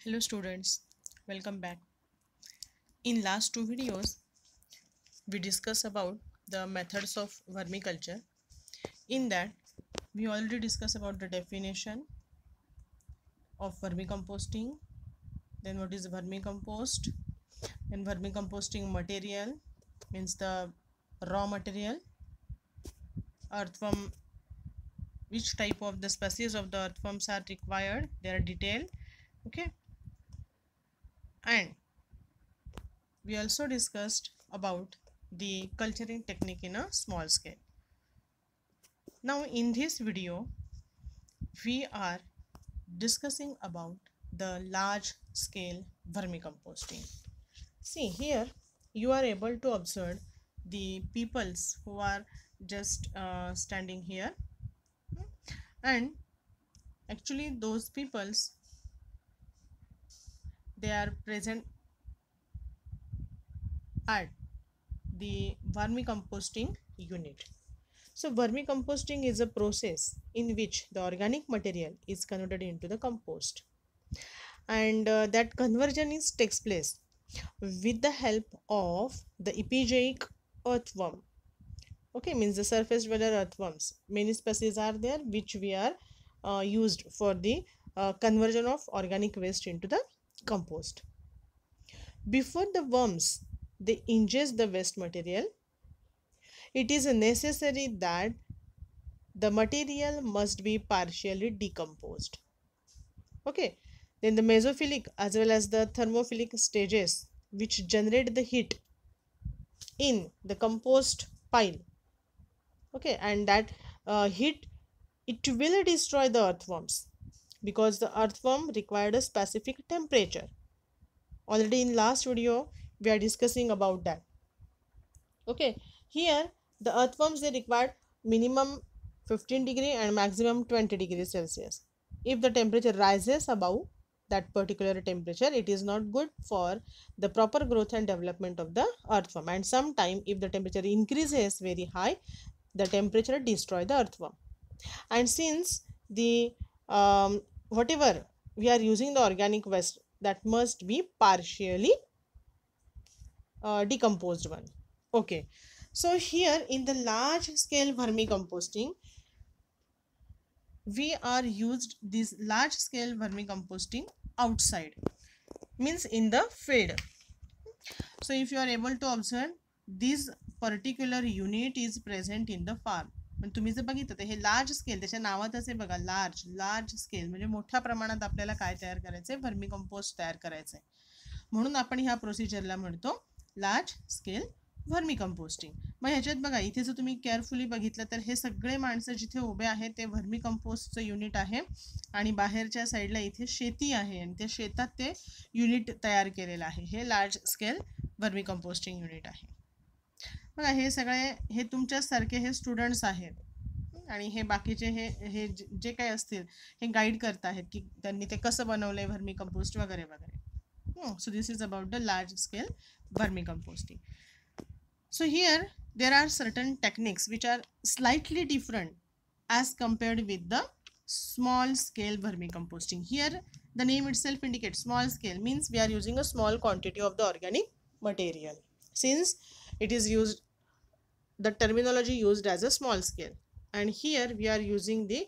Hello students, welcome back. In last two videos, we discussed about the methods of vermiculture. In that, we already discussed about the definition of vermicomposting, then what is vermicompost, and vermicomposting material means the raw material, earthworm, which type of the species of the earthworms are required, their detail, okay, and we also discussed about the culturing technique in a small scale. Now in this video we are discussing about the large scale vermicomposting. See here you are able to observe the peoples who are just standing here, and actually those peoples, they are present at the vermicomposting unit. So vermicomposting is a process in which the organic material is converted into the compost, and that conversion takes place with the help of the epigeic earthworm. Okay, means the surface dweller earthworms. Many species are there which we are used for the conversion of organic waste into the compost. Before the worms they ingest the waste material, it is necessary that the material must be partially decomposed. Okay, then the mesophilic as well as the thermophilic stages which generate the heat in the compost pile. Okay, and that heat, it will destroy the earthworms because the earthworm required a specific temperature. Already in last video we are discussing about that. Okay, here the earthworms, they required minimum 15 degree and maximum 20 degrees Celsius. If the temperature rises above that particular temperature, it is not good for the proper growth and development of the earthworm, and sometime if the temperature increases very high, the temperature destroy the earthworm. And since the whatever we are using the organic waste, that must be partially decomposed one. Okay, so here in the large scale vermicomposting, we are used this large scale vermicomposting outside, means in the field. So if you are able to observe, this particular unit is present in the farm. पण तुम्ही जर बघितलं तर हे large scale, त्याच्या नावातच आहे बघा, लार्ज लार्ज स्केल म्हणजे मोठ्या प्रमाणात आपल्याला काय तयार करायचंय, व्हर्मिकंपोस्ट तयार करायचंय. म्हणून आपण ह्या प्रोसिजरला म्हणतो लार्ज स्केल व्हर्मिकंपोस्टिंग. मग ह्याच्यात बघा, इथे जर तुम्ही केअरफुली बघितलं तर हे सगळे माणसं जिथे उभे आहेत ते व्हर्मिकंपोस्टचं युनिट आहे, आणि बाहेरच्या साईडला इथे शेती आहे आणि त्या शेतात ते युनिट तयार केलेलं आहे. हे लार्ज स्केल वर्मिकंपोस्टिंग युनिट आहे. बघा हे सगळे हे तुमच्यासारखे हे स्टुडंट्स आहेत, आणि हे बाकीचे हे हे जे काही असतील हे गाईड करत आहेत की त्यांनी ते कसं बनवलंय वर्मिकंपोस्ट वगैरे वगैरे. So this is about the large scale vermicomposting. So here there are certain techniques which are slightly different as compared with the small scale vermicomposting. Here the name itself indicates small scale, means we are using a small quantity of the organic material. Since it is used, the terminology used as a small scale, and here we are using the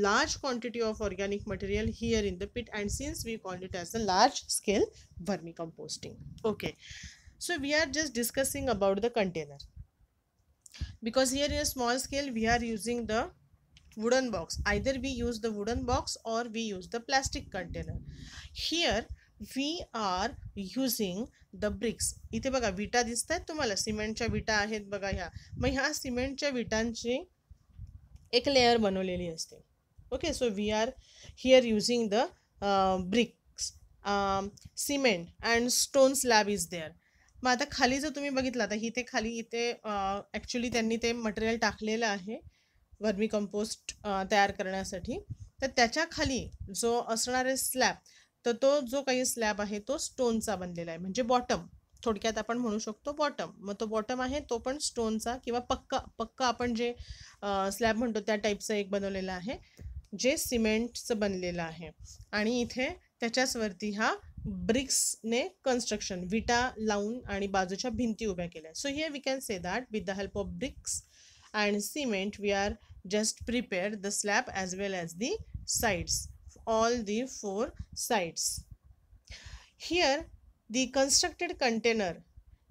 large quantity of organic material here in the pit, and since we call it as a large scale vermicomposting. Okay, so we are just discussing about the container, because here in a small scale we are using the wooden box. Either we use the wooden box or we use the plastic container. Here we are using the bricks. इथे बघा विटा दिसत आहेत तुम्हाला, सिमेंटच्या विटा आहेत बघा ह्या. मग ह्या सिमेंटच्या विटांची एक लेयर बनवलेली असते. Okay, so we are here using the bricks, cement and stone slab is there. मग आता खाली जर तुम्ही बघितलं तर इथे खाली इथे ॲक्च्युली त्यांनी ते मटेरियल टाकलेलं आहे वर्मिकंपोस्ट तयार करण्यासाठी. तर त्याच्या खाली जो असणारे स्लॅब, तर तो जो काही स्लॅब आहे तो स्टोनचा बनलेला आहे, म्हणजे बॉटम थोडक्यात आपण म्हणू शकतो बॉटम. मग तो बॉटम आहे तो पण स्टोनचा किंवा पक्का आपण जे स्लॅब म्हणतो त्या टाईपचं एक बनवलेलं आहे जे सिमेंटचं बनलेलं आहे. आणि इथे त्याच्याच वरती हा ब्रिक्सने कन्स्ट्रक्शन विटा लावून आणि बाजूच्या भिंती उभ्या केल्या. So here we can say that with the help of bricks and cement we are just prepare the slab as well as the sides, all the 4 sides. Here the constructed container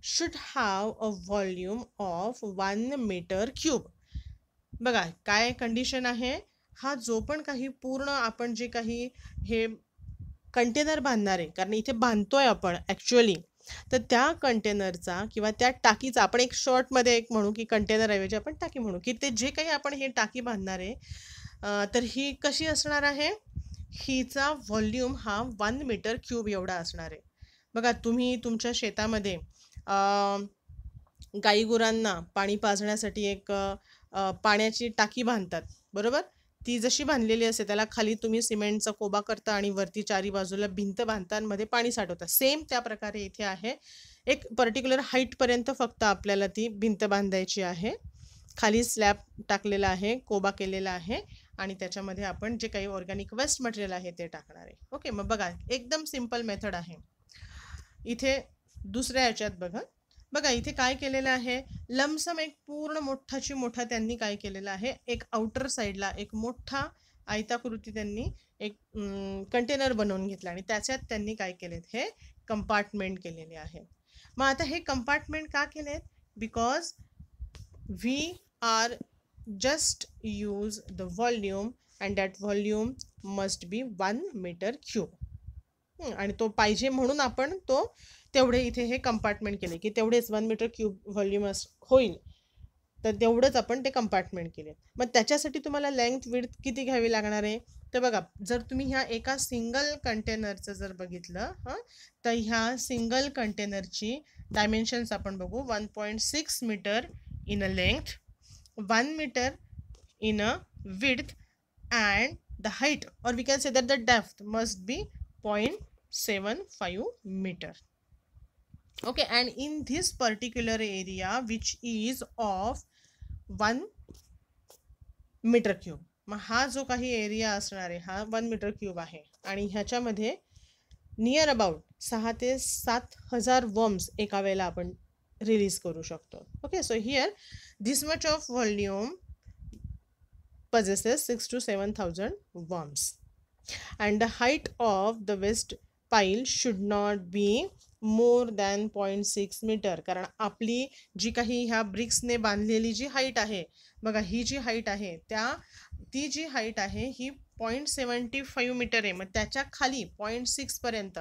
should have a volume of 1 meter cube. बघा काय condition आहे, हा जो पण काही पूर्ण आपण जे काही हे कंटेनर बांधणार आहे, कारण इथे बांधतोय आपण ॲक्च्युअली, तर त्या कंटेनरचा किंवा त्या टाकीचा आपण एक शॉर्टमध्ये एक म्हणू की कंटेनर ऐवजी आपण टाकी म्हणू की ते जे काही आपण हे टाकी बांधणार आहे तर ही कशी असणार आहे, हिचा व्हॉल्यूम हा 1 मीटर क्यूब एवढा असणार आहे. बघा तुम्ही तुमच्या शेतामध्ये गाईगुरांना पाणी पाजण्यासाठी एक पाण्याची टाकी बांधतात बरोबर. ती जशी बांधलेली असते त्याला खाली तुम्ही सिमेंटचा कोबा करता आणि वरती चारी बाजूला भिंत बांधता आणि मध्ये पाणी साठवता. सेम त्या प्रकारे इथे आहे. एक पर्टिक्युलर हाईटपर्यंत फक्त आपल्याला ती भिंत बांधायची आहे. खाली स्लॅब टाकलेला आहे, कोबा केलेला आहे आणि त्याच्यामध्ये आपण जे काही ऑर्गॅनिक वेस्ट मटेरियल आहे ते टाकणार आहे. ओके, मग बघा एकदम सिम्पल मेथड आहे. इथे दुसऱ्या याच्यात बघा इथे काय केलेलं आहे, लमसम एक पूर्ण मोठाची मोठा त्यांनी काय केलेलं आहे, एक आउटर साईडला एक मोठा आयताकृती त्यांनी एक कंटेनर बनवून घेतला आणि त्याच्यात त्यांनी काय केलेत, हे कंपार्टमेंट केलेले आहेत. मग आता हे कंपार्टमेंट का केलेत, because we are just use the volume and that volume must be 1 meter cube. आणि तो पाहिजे म्हणून आपण तो तेवढे इथे हे कंपार्टमेंट केले की तेवढेच 1 मीटर क्यूब व्हॉल्यूम होईल, तर तेवढंच आपण ते कंपार्टमेंट केले. मग त्याच्यासाठी तुम्हाला लेंथ विड्थ किती घ्यावी लागणार आहे, तर बघा जर तुम्ही ह्या एका सिंगल कंटेनरचं जर बघितलं तर ह्या सिंगल कंटेनरची डायमेन्शन्स आपण बघू. 1.6 meter in a length, 1 meter in a width, and the height or we can say that the depth must be 0.75 meter. Okay, and in this particular area which is of 1 meter cube, मग हा जो काही area असणार आहे हा 1 metre cube आहे आणि ह्याच्यामध्ये नियर अबाउट 6 ते 7 हजार वर्म्स एका वेळेला आपण रिलीज करू शकतो. Okay, so here this much of volume possesses 6 to 7,000 worms and the height of the waste pile should not be more than 0.6 meter. कारण आपली जी काही ह्या ब्रिक्सने बांधलेली जी हाईट आहे बघा, ही जी हाईट आहे ती जी हाईट आहे ही 0.75 मीटर आहे. मग त्याच्या खाली 0.6 पर्यंत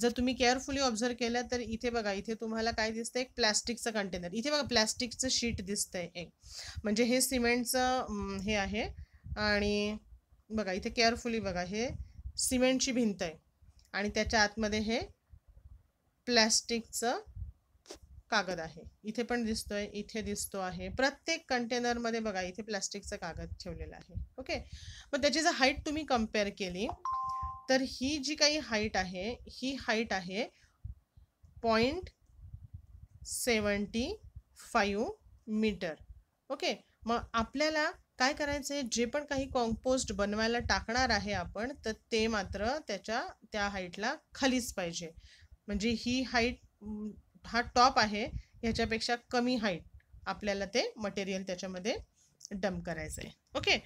जर तुम्ही केअरफुली ऑब्झर्व केलं तर इथे बघा, इथे तुम्हाला काय दिसतंय, एक प्लॅस्टिकचं कंटेनर. इथे बघा प्लॅस्टिकचं शीट दिसतंय एक, म्हणजे हे सिमेंटचं हे आहे आणि बघा इथे केअरफुली बघा हे सिमेंटची भिंत आहे आणि त्याच्या आतमध्ये हे प्लॅस्टिकचं कागद आहे. इथे पण दिसतोय, इथे दिसतो आहे, प्रत्येक कंटेनरमध्ये बघा इथे प्लॅस्टिकचं कागद ठेवलेलं आहे. ओके, मग त्याची जर हाईट तुम्ही कम्पेअर केली तर ही जी काही हाईट आहे ही हाईट आहे 0.75 मीटर. ओके, मग आपल्याला काय करायचं आहे, जे पण काही कॉम्पोस्ट बनवायला टाकणार आहे आपण, तर ते मात्र त्या हाईटला खालीच पाहिजे. म्हणजे ही हाईट, हा टॉप आहे, ह्याच्यापेक्षा कमी हाईट आपल्याला ते मटेरियल त्याच्यामध्ये डंप करायचं आहे. Okay,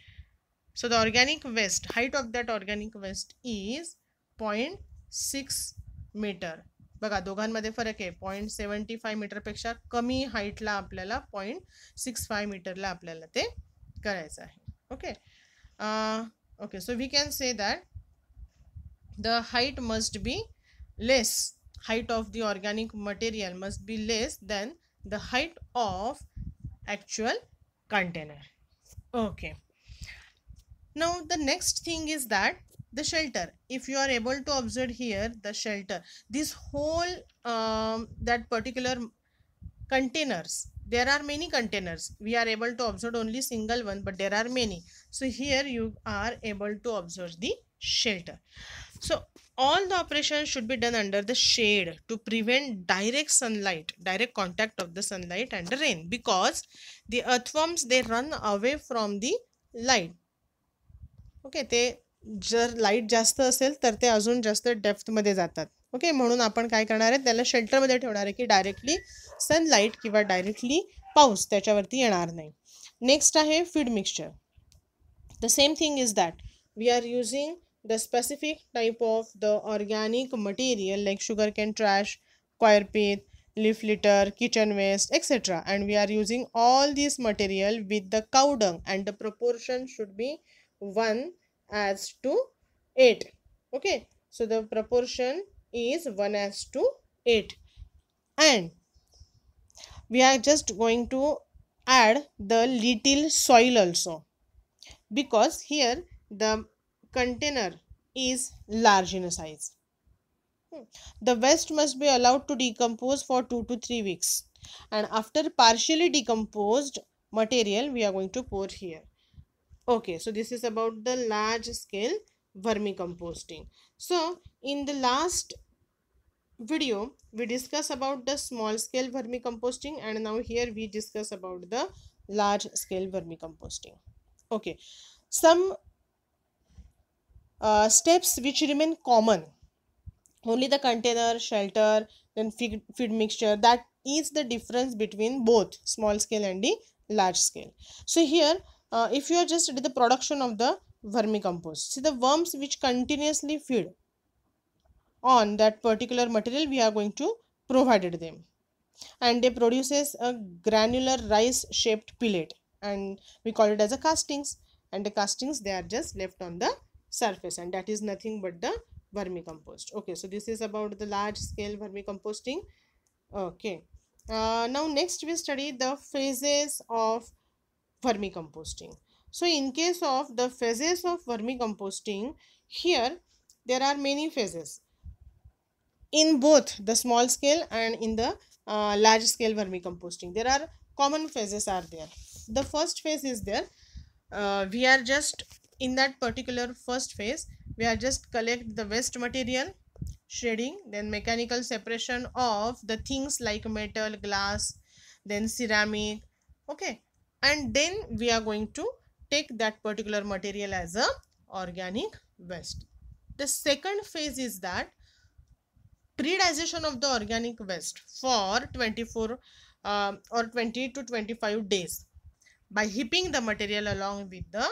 so the organic waste, height of that organic waste is 0.6 meter. बघा दोघांमध्ये फरक आहे, 0.75 मीटरपेक्षा कमी हाईटला आपल्याला 0.65 मीटरला आपल्याला ते करायचं आहे. Okay, okay, so we can say that the height must be less, height of the organic material must be less than the height of actual container. Okay, now the next thing is that the shelter. If you are able to observe here the shelter, this whole that particular containers, there are many containers, we are able to observe only single one, but there are many. So here you are able to observe the shelter. So all the operations should be done under the shade to prevent direct sunlight, direct contact of the sunlight and the rain, because the earthworms, they run away from the light. Okay, ते जर light जास्त असेल तर ते अजून जास्त डेप्थमध्ये जातात. Okay, म्हणून आपण काय करणार आहे, त्याला शेल्टरमध्ये ठेवणार आहे की डायरेक्टली सनलाईट किंवा डायरेक्टली पाऊस त्याच्यावरती येणार नाही. नेक्स्ट आहे feed mixture. The same thing is that we are using the specific type of the organic material like sugarcane trash, coir pith, leaf litter, kitchen waste, etc. And we are using all this material with the cow dung, and the proportion should be 1:8. Okay, so the proportion is 1:8, and we are just going to add the little soil also, because here the container is large in size. The waste must be allowed to decompose for 2 to 3 weeks, and after partially decomposed material we are going to pour here. Okay, so this is about the large scale vermicomposting. So in the last video we discuss about the small scale vermicomposting, and now here we discuss about the large scale vermicomposting. Okay, some steps which remain common: only the container, shelter, then feed mixture. That is the difference between both small scale and the large scale. So here if you are just at the production of the vermicompost, see the worms which continuously feed on that particular material, we are going to provide them, and they produces a granular rice shaped pellet, and we call it as a castings. And the castings, they are just left on the surface, and that is nothing but the vermicompost. Okay, so this is about the large scale vermicomposting. Okay, now next we study the phases of vermicomposting. So in case of the phases of vermicomposting, here there are many phases in both the small scale and in the large scale vermicomposting. There are common phases are there. The first phase is there, we are just in that particular first phase, we are just collect the waste material, shredding, then mechanical separation of the things like metal, glass, then ceramic. Okay, and then we are going to take that particular material as a organic waste. The second phase is that pre-digestion of the organic waste for 24 or 20 to 25 days by heaping the material along with the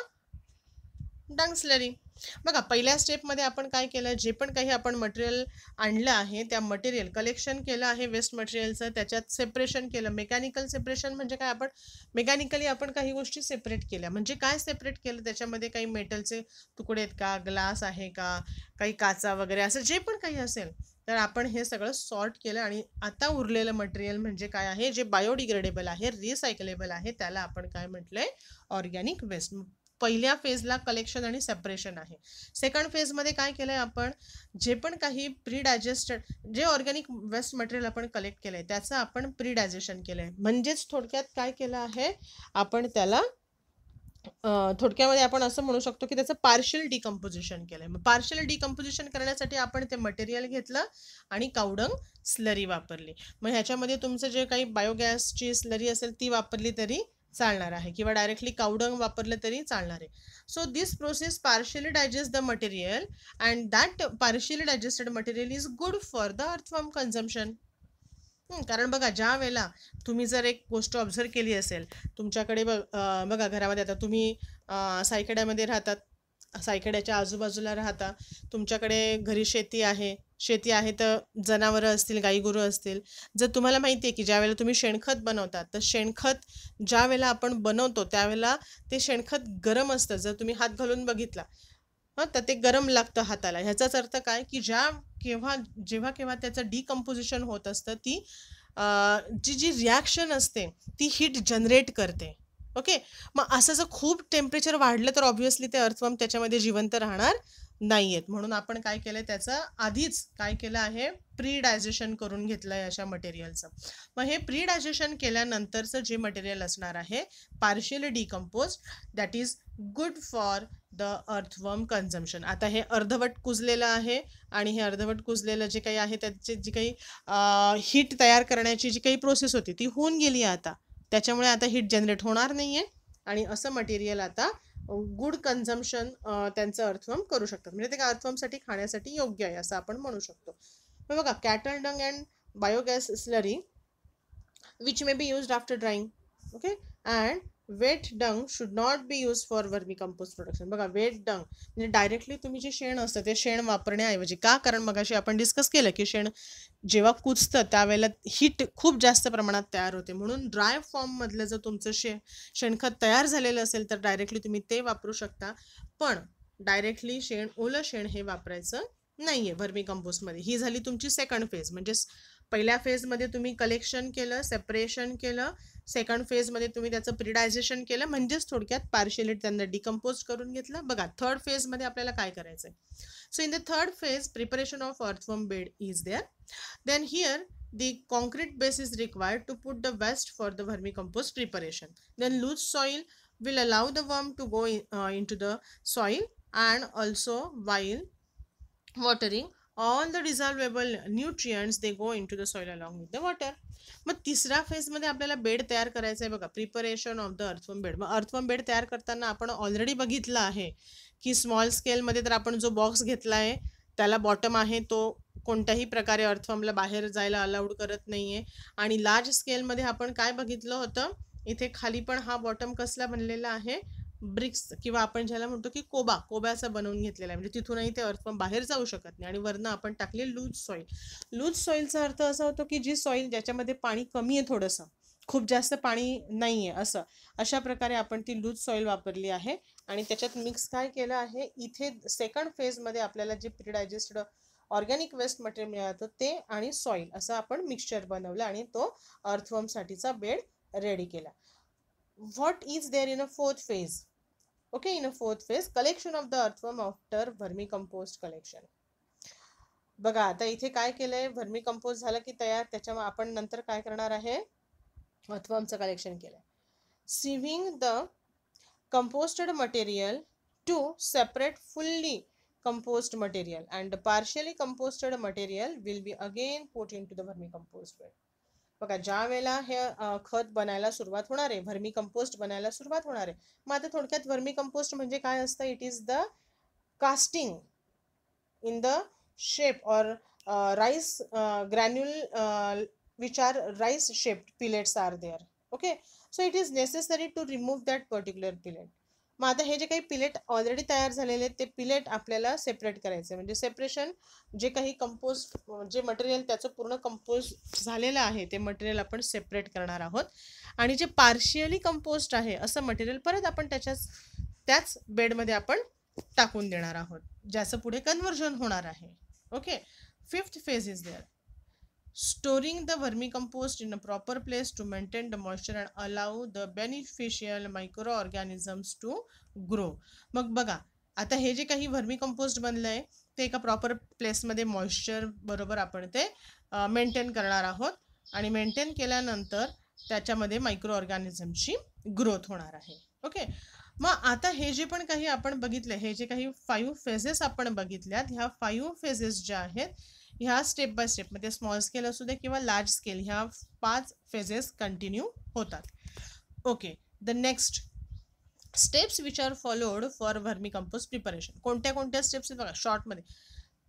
dung slurry. बघा, पहिल्या स्टेपमध्ये आपण काय केलं, जे पण काही आपण मटेरियल आणलं आहे त्या मटेरियल कलेक्शन केलं आहे वेस्ट मटेरियलचं, त्याच्यात सेपरेशन केलं. मेकॅनिकल सेपरेशन म्हणजे काय, आपण मेकॅनिकली आपण काही गोष्टी सेपरेट केल्या. म्हणजे काय सेपरेट केलं, त्याच्यामध्ये काही मेटलचे तुकडे आहेत का, ग्लास आहे का, काही काचा वगैरे, असं जे पण काही असेल तर आपण हे सगळं सॉर्ट केलं. आणि आता उरलेलं मटेरियल म्हणजे काय आहे, जे बायोडिग्रेडेबल आहे, रिसायकलेबल आहे, त्याला आपण काय म्हटलंय, ऑर्गॅनिक वेस्ट. पहिल्या फेजला कलेक्शन आणि सेपरेशन आहे. सेकंड फेजमध्ये काय केलंय, आपण जे पण काही प्री डायजेस्टेड जे ऑर्गॅनिक वेस्ट मटेरियल आपण कलेक्ट केलंय त्याचं आपण प्री डायजेशन केलंय. म्हणजेच थोडक्यात काय केलं आहे, आपण त्याला थोडक्यामध्ये आपण असं म्हणू शकतो की त्याचं पार्शियल डिकम्पोजिशन केलंय. मग पार्शियल डिकम्पोजिशन करण्यासाठी आपण ते मटेरियल घेतलं आणि कावडंग स्लरी वापरली. मग ह्याच्यामध्ये तुमचं जे काही बायोगॅसची स्लरी असेल ती वापरली तरी चालणार आहे, किंवा डायरेक्टली कावडंग वापरलं तरी चालणार आहे. So this process partially digest the material, and that partially digested material is good for the earthworm consumption. कारण बघा, ज्या वेळेला तुम्ही जर एक गोष्ट ऑब्झर्व केली असेल, तुमच्याकडे बघा घरामध्ये, आता तुम्ही सायकड्यामध्ये राहतात, सायकड्याच्या आजूबाजूला राहता, तुमच्याकडे घरी शेती आहे तर जनावरं असतील, गाई गुरु असतील. जर तुम्हाला माहिती आहे की ज्या वेळेला तुम्ही शेणखत बनवतात, तर शेणखत ज्या वेळेला आपण बनवतो त्यावेळेला ते शेणखत गरम असतं. जर तुम्ही हात घालून बघितला तर ते गरम लागतं हाताला. ह्याचाच अर्थ काय की जेव्हा केव्हा त्याचं डिकम्पोजिशन होत असतं, ती जी रिॲक्शन असते ती हीट जनरेट करते. ओके, मग असं जर खूप टेम्परेचर वाढलं तर ऑब्व्हियसली ते अर्थवर्म त्याच्यामध्ये जिवंत राहणार नाही आहेत. म्हणून आपण काय केलंय, त्याचं आधीच काय केलं आहे, प्री डायजेशन करून घेतलं आहे अशा मटेरियलचं. मग हे प्री डायजेशन केल्यानंतरचं जे मटेरियल असणार आहे partially decompose, that is good for the earthworm consumption. आता हे अर्धवट कुजलेलं आहे, आणि हे अर्धवट कुजलेलं जे काही आहे त्याची जी काही हीट तयार करण्याची जी काही प्रोसेस होती ती होऊन गेली आता. त्याच्यामुळे आता हीट जनरेट होणार नाही आहे, आणि असं मटेरियल आता गुड कन्झम्पशन त्यांचं अर्थवर्म करू शकतात, म्हणजे ते अर्थवर्मसाठी खाण्यासाठी योग्य आहे असं आपण म्हणू शकतो. बघा, cattle dung and biogas slurry which may be used after drying. Okay, and wet dung should not be used for vermicompost production. बघा, वेट डंग म्हणजे डायरेक्टली तुम्ही जे शेण असतं ते शेण वापरण्याऐवजी, का, कारण मगाशी आपण डिस्कस केलं की शेण जेव्हा कुजतं त्यावेळेला हीट खूप जास्त प्रमाणात तयार होते, म्हणून ड्राय फॉर्ममधलं जर तुमचं शेणखत तयार झालेलं असेल तर डायरेक्टली तुम्ही ते वापरू शकता, पण डायरेक्टली ओलं शेण हे वापरायचं नाहीये व्हर्मी कंपोस्टमध्ये. ही झाली तुमची सेकंड फेज, म्हणजे पहिल्या फेजमध्ये तुम्ही कलेक्शन केलं, सेपरेशन केलं, सेकंड फेजमध्ये तुम्ही त्याचं प्रिडायजेशन केलं, म्हणजेच थोडक्यात पार्शियली त्यांना डिकम्पोज करून घेतलं. बघा, थर्ड फेजमध्ये आपल्याला काय करायचं आहे. So in the third phase preparation of earthworm bed is there. Then here the concrete base is required to put the waste for the vermicompost preparation. Then loose soil will allow the worm to go into the soil, and also while watering all the dissolvable nutrients they go into the soil along with the water. मग तिसऱ्या फेजमध्ये आपल्याला bed तयार करायचं आहे. बघा, preparation of the earthworm bed. मग earthworm bed तयार करताना आपण ऑलरेडी बघितलं आहे की स्मॉल स्केलमध्ये तर आपण जो बॉक्स घेतला आहे त्याला बॉटम आहे तो कोणत्याही प्रकारे अर्थवर्मला बाहेर जायला अलाउड करत नाही आहे. आणि लार्ज स्केलमध्ये आपण काय बघितलं होतं, इथे खाली पण हा बॉटम कसला बनलेला आहे, ब्रिक्स किंवा आपण ज्याला म्हणतो की कोब्याचा बनवून घेतलेला आहे, म्हणजे तिथूनही ते अर्थवर्म बाहेर जाऊ शकत नाही. आणि वरनं आपण टाकले लूज सॉईल. लूज सॉईलचा अर्थ असा होतो की जी सॉईल ज्याच्यामध्ये पाणी कमी आहे, थोडंसं खूप जास्त पाणी नाही आहे असं, अशा प्रकारे आपण ती लूज सॉईल वापरली आहे. आणि त्याच्यात मिक्स काय केलं आहे, इथे सेकंड फेजमध्ये आपल्याला जे प्रिडायजेस्टेड ऑर्गॅनिक वेस्ट मटेरियल मिळालं ते आणि सॉईल असं आपण मिक्सचर बनवलं आणि तो अर्थवर्मसाठीचा बेड रेडी केला. What is there in a fourth phase? Okay, in a fourth phase collection of the earthworm after vermicompost collection. बघा, आता इथे काय केलंय, व्हर्मी कंपोस्ट झालं की तयार, त्याच्यामुळे आपण नंतर काय करणार आहे, अर्थवर्मचं कलेक्शन केलंय. सिव्हिंग the composted material to separate fully composed material, and the partially composted material will be again put into the vermicompost bed. बघा, ज्या वेळेला हे खत बनायला सुरुवात होणार आहे, व्हर्मी कंपोस्ट बनायला सुरुवात होणार आहे. मग आता थोडक्यात व्हर्मी कंपोस्ट म्हणजे काय असतं, it is the casting in the shape और rice granule which are rice shaped pellets are there. Okay, so it is necessary to remove that particular pellet. मग आता हे जे काही पिलेट ऑलरेडी तयार झालेले ते पिलेट आपल्याला सेपरेट करायचे, म्हणजे सेपरेशन, जे काही कंपोस्ट जे मटेरियल त्याचं पूर्ण कंपोस्ट झालेलं आहे ते मटेरियल आपण सेपरेट करणार आहोत. आणि जे पार्शियली कंपोस्ट आहे असं मटेरियल परत आपण त्याच बेडमध्ये आपण टाकून देणार आहोत, ज्याचं पुढे कन्व्हर्जन होणार आहे. Okay, fifth phase is there. Storing the vermicompost in a proper place to maintain the moisture and allow the beneficial microorganisms to grow. मग बघा, आता हे जे काही वर्मिकंपोस्ट बनलंय ते एका प्रॉपर प्लेसमध्ये मॉइश्चर बरोबर आपण ते मेंटेन करणार आहोत, आणि मेंटेन केल्यानंतर त्याच्यामध्ये मायक्रो ऑर्गॅनिझमची ग्रोथ होणार आहे. ओके, मग आता हे जे पण काही आपण बघितले, हे जे काही 5 फेजेस आपण बघितल्यात, ह्या 5 फेजेस ज्या आहेत ह्या स्टेप बाय स्टेप, म्हणजे स्मॉल स्केल असू दे किंवा लार्ज स्केल, ह्या 5 फेजेस कंटिन्यू होतात. Okay, the next steps which are followed for vermi compost preparation. कोणत्या स्टेप्स बघा शॉर्टमध्ये.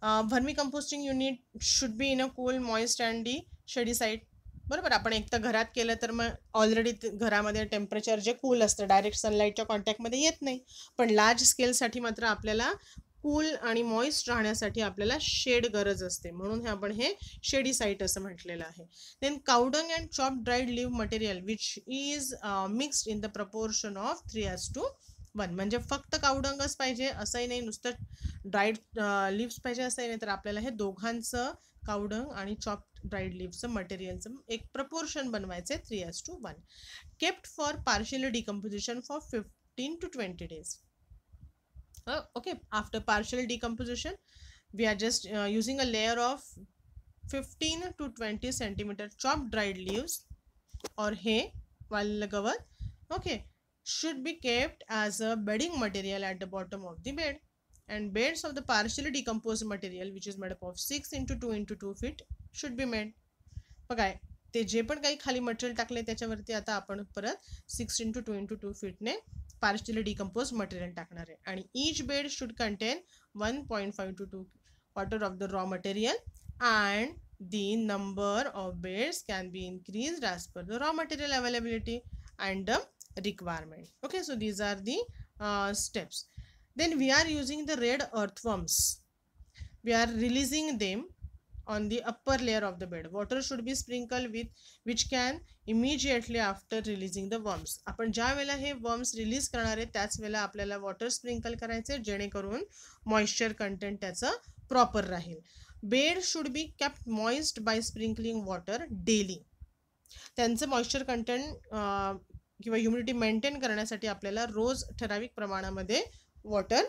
Vermi composting unit should be in a cool, moist and the शेडी side. बरोबर, आपण एक तर घरात केलं तर मग ऑलरेडी घरामध्ये टेम्परेचर जे कूल असतं डायरेक्ट सनलाईटच्या कॉन्टॅक्टमध्ये येत नाही, पण लार्ज स्केलसाठी मात्र आपल्याला कूल आणि मॉइस्ट राहण्यासाठी आपल्याला शेड गरज असते, म्हणून आपण हे शेडी साईट असं म्हटलेलं आहे. Then cow dung and chop dried leave material which is mixed in the proportion of 3:1. म्हणजे फक्त काउडंगच पाहिजे असंही नाही, नुसतं ड्राईड लिव्स पाहिजे असंही नाही, तर आपल्याला हे दोघांचं काउडंग आणि चॉप ड्राईड लिव्हचं मटेरियलचं एक प्रपोर्शन बनवायचं आहे 3:1. Kept for partial decomposition for 15 to 20 days. Okay, after partial decomposition we are just using a layer of 15 to 20 centimeter chopped dried leaves or hay while cover, okay, should be kept as a bedding material at the bottom of the bed, and beds of the partially decomposed material which is made up of 6 into 2 into 2 feet should be made. बघा, ते जे पण काही खाली material टाकले त्याच्यावरती आता आपण परत 6 into 2 into 2 फीटने पार्शियली डिकम्पोज मटेरियल टाकणार आहे. आणि each bed should contain 1.5 to 2 quarter of the raw material and the number of beds can be increased as per the raw material availability and the requirement. Okay, so these are the steps. Then we are using the red earthworms. We are releasing them on the upper layer of the bed. Water should be sprinkled with which can immediately after releasing the worms. आपण ज्या वेळेला हे worms release करणार आहे त्याच वेळेला आपल्याला water sprinkle करायचे जेणेकरून मॉइश्चर कंटेंट त्याचं प्रॉपर राहील. Bed should be kept moist by sprinkling water daily. त्यांचं मॉइश्चर कंटेंट किंवा ह्युमिडिटी मेंटेन करण्यासाठी आपल्याला रोज ठराविक प्रमाणामध्ये वॉटर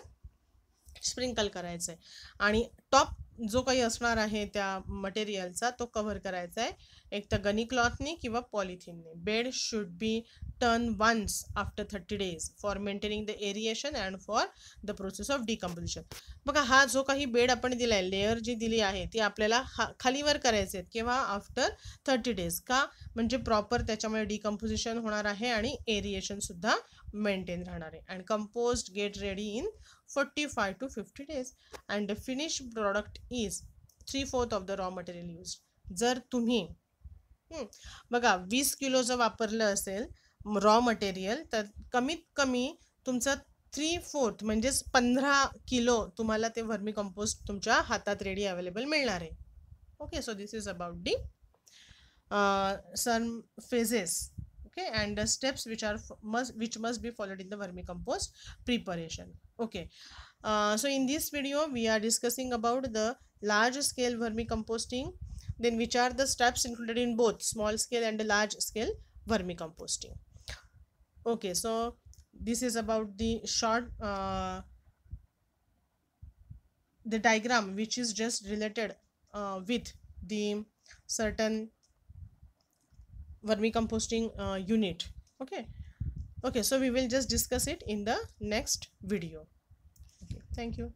स्प्रिंकल करायचं आहे. आणि टॉप जो काही असणार आहे त्या मटेरियलचा तो कव्हर करायचा आहे एक तर गनी क्लॉथनी किंवा पॉलिथिनने. Bed should be turn once after 30 days for maintaining the aeration and for the process of decomposition. बघा हा जो काही बेड आपण दिला आहे लेअर जी दिली आहे ती आपल्याला खालीवर करायचे आहेत केव्हा आफ्टर 30 days. का म्हणजे प्रॉपर त्याच्यामुळे डिकम्पोजिशन होणार आहे आणि एरिएशनसुद्धा मेंटेन राहणार आहे. And compost get ready in 45 to 50 days and the finished product is 3/4 of the raw material used. जर तुम्ही बघा 20 किलो जर वापरलं असेल रॉ मटेरियल तर कमीत कमी तुमचं 3/4 म्हणजेच 15 किलो तुम्हाला ते व्हर्मी कंपोस्ट तुमच्या हातात रेडी अवेलेबल मिळणार आहे. Okay, so this is about the some phases, okay, and the steps which must be followed in the vermicompost preparation. Okay, so in this video we are discussing about the large scale vermicomposting, then which are the steps included in both small scale and the large scale vermicomposting. Okay, so this is about the short the diagram which is just related with the certain vermicomposting unit. Okay, so we will just discuss it in the next video. Okay, thank you.